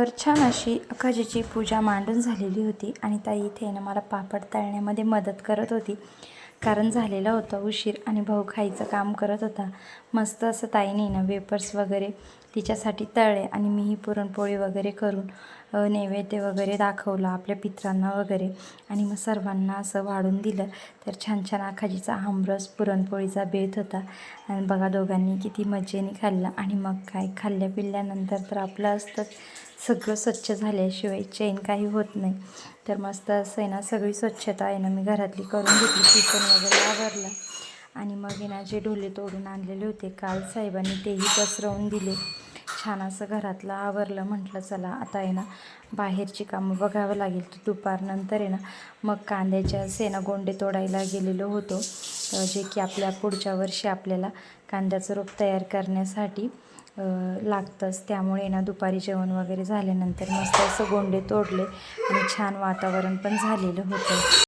तर छान अशी अकाजीची पूजा मांडून झालेली होती आणि ताई इथे ना मला पापड तळण्यामध्ये मदत करत होती, कारण झालेला होता उशीर आणि भाऊ खायचं काम करत होता. मस्त असं ताईने ना वेपर्स वगैरे तिच्यासाठी तळले आणि मीही पुरणपोळी वगैरे करून नैवेद्य वगैरे दाखवला आपल्या पित्रांना वगैरे आणि मग सर्वांना असं वाढून दिलं. तर छान छान आखाजीचा आमरस पुरणपोळीचा बेत होता आणि बघा दोघांनी किती मजेने खाल्लं. आणि मग काय खाल्ल्या पिल्ल्यानंतर तर आपलं असतं सगळं स्वच्छ झाल्याशिवाय चैन काही होत नाही. तर मस्त असं आहे ना सगळी स्वच्छता आहे ना मी घरातली करून घेतली, किचन वगैरे आवरलं आणि मग आहे ना जे ढोले तोडून आणलेले होते काल साहेबांनी तेही पसरवून दिले. छान असं घरातलं आवरलं. म्हटलं चला आता आहे ना बाहेरची कामं बघावं लागेल. तर दुपारनंतर आहे ना मग कांद्याचे असे ना गोंडे तोडायला गेलेलो होतो, जे की आपल्या पुढच्या वर्षी आपल्याला कांद्याचं रोप तयार करण्यासाठी लागतंच. त्यामुळे ना दुपारी जेवण वगैरे झाल्यानंतर मस्त असं गोंडे तोडले आणि छान वातावरण पण झालेलं होतं.